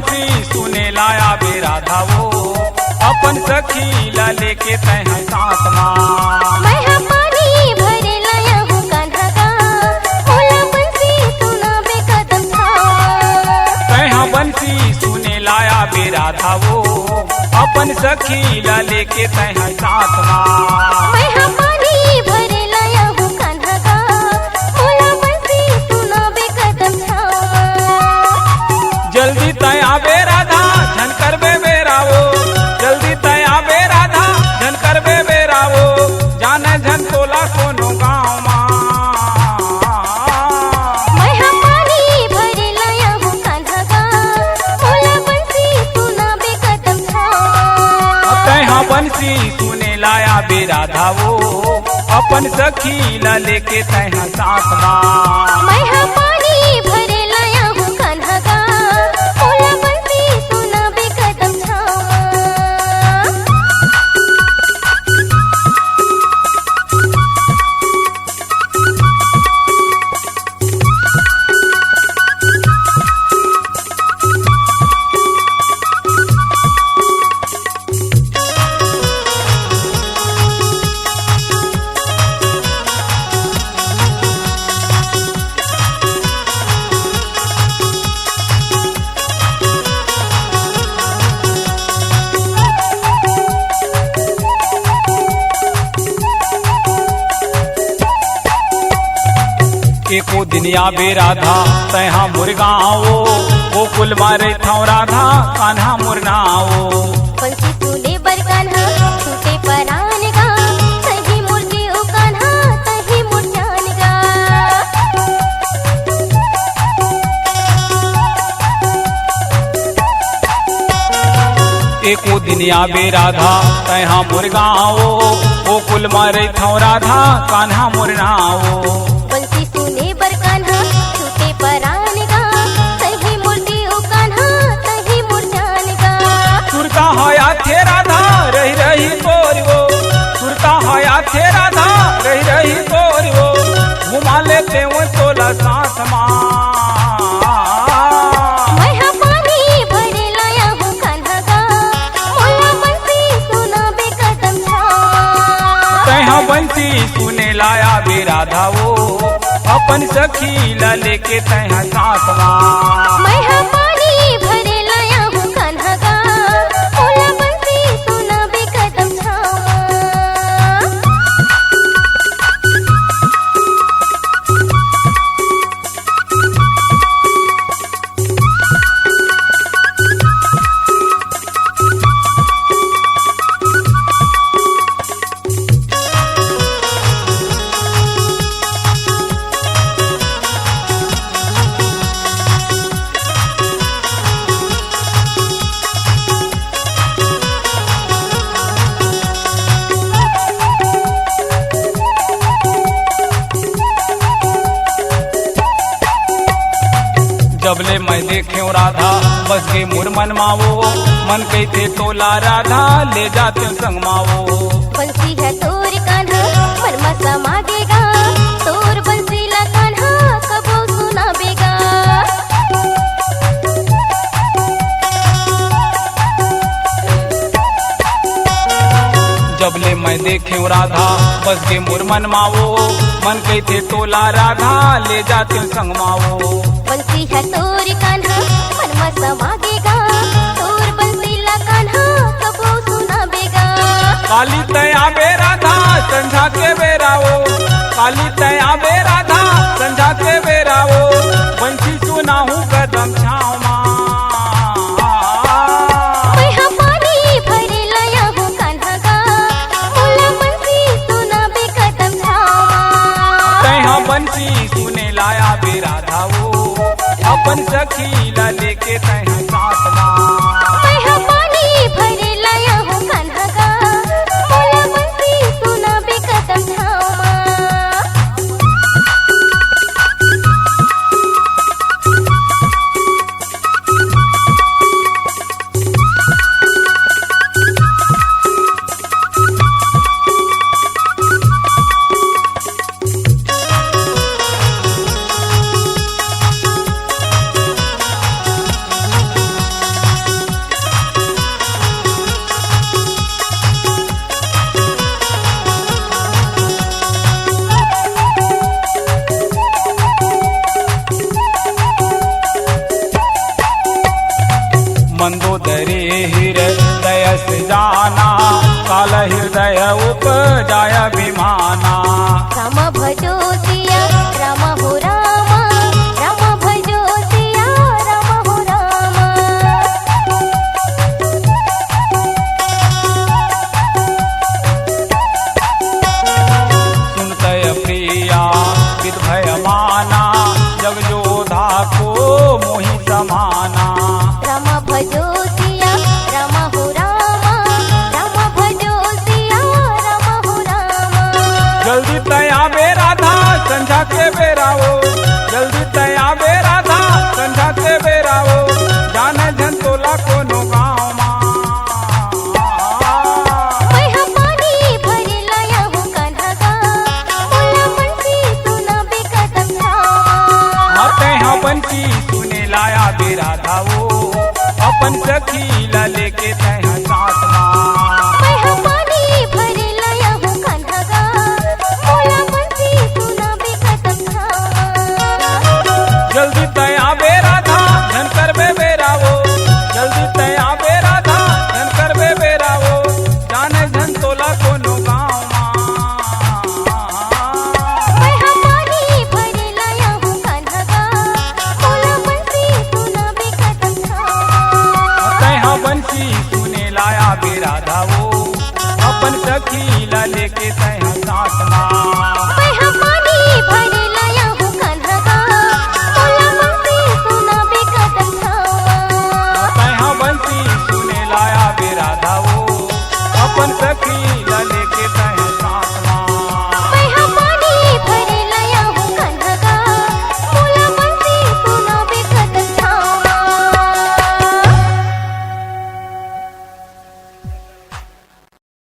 बंसी सुने लाया बे राधा वो, अपन सखी ला लेके तैहा साथ माँ। मैं पानी भरे लाया हूँ कान्हा का, मोला बंसी सुना बे कदम था। तैहा बंसी सुने लाया बे राधा वो, अपन सखी ला लेके तैहा साथ माँ। मैं पानी भरे लाया हूँ कान्हा का, मोला बंसी सुना बे कदम था। जल्दी तय आबे राधा झन कर बे बेरावो, जल्दी तय आबे राधा झन कर बे बेरावो, जाने झन तोला कोनो गाँव माँ। मैं पानी भरे लाया हूँ कान्हा का, मोला बंसी सुना बे कदम था। तैहा बंसी सुने लाया बे राधा वो, अपन सखी ला लेके तैहा साथ माँ। मैं पानी भरे लाया हूँ कान्हा का, मोला बंसी सुना बे कदम था। एको दिन आबे राधा तैहा मुर्गाओ, ओ कुल मारे था राधा कान्हा मुरनाओ। बंसी सुने बर कान्हा छूटे परान गा, सही मुर्गे ओ कान्हा सही मुरझान गा। एको दिन आबे राधा तैहा मुर्गाओ, ओ कुल मारे था राधा कान्हा मुरनाओ। बंसी सुने बर कान्हा छूटे परान गा, सही मुर्गे ओ कान्हा सही मुरझान गा। सुरता होया थे राधा रही रही गोरियो, सुरता होया थे राधा रही रही गोरियो, घुमा लेते वो तोला साथ माँ। मैं पानी भरे लाया हूँ कान्हा का, मोला बंसी सुना बे कदम था। तैहा बंसी सुने लाया बे राधा वो, अपन सखी ला लेके तैहा साथ माँ। मैं पानी भरे लाया हूँ कान्हा का, मोला बंसी सुना बे कदम था। जबले मैं देखे राधा बस के मुर मन मावो, मन कहते तोला राधा ले जाते संग मावो। बंसी है तोर कान्हा मन में समागेगा, तोर बंसी ला कान्हा कबो सुना बेगा। जबले मैं देखे राधा बस के मुर मन मावो, मन कहते तोला राधा ले जाते संग मावो। बंसी है तोर कान्हा मन में समागेगा, तोर बंसी ला कान्हा कबो सुना बेगा। काली तया बे राधा संझा के बेरावो, काली तया बे राधा संझा के बेरावो, बंसी सुना हूँ कदम छाव माँ। मैं पानी भरे लाया हूँ कान्हा का, मोला बंसी सुना बे कदम था। तैहा बंसी सुने लाया बे राधा वो, अपन सखी ला लेके तैहा साथ माँ। मैं पानी भरे लाया हूँ कान्हा का, मोला बंसी सुना बे कदम था। मंदोदरी हृदय से जाना काल हृदय उपजाय अभिमाना राम भजो सिया राम हो रामा राम भजो सिया राम हो रामा सुनतय प्रिया विद्भय माना जग योधा को मोहि समाना राम भजो सिया राम हो रामा राम भजो सिया राम हो रामा जल्दी तया बे राधा संझा के बेरावो जल्दी तया बे राधा संझा के बेरावो जाने जन तोला कोनो गाँव माँ मैं पानी भरी लाया हूँ कान्हा का बोला बंसी सुना बेकदम आते हैं बंसी सुने लाया बे राधा वो अपन सखी ला लेके तय साथ माँ मैं पानी भरी लाया हूँ कान्हा का बोला बंसी सुना बेकदम जल्दी तया बे राधा धन कर बे बेरावो जल्दी तया बे राधा धन कर बे बेरावो जाने धन तोला कोनो गाँव मैं पानी भरी लाया हूँ कान्हा का बोला बंसी सुना बेकदम तय बंसी सुने लाया बे राधा वो अपन सखी ला लेके तय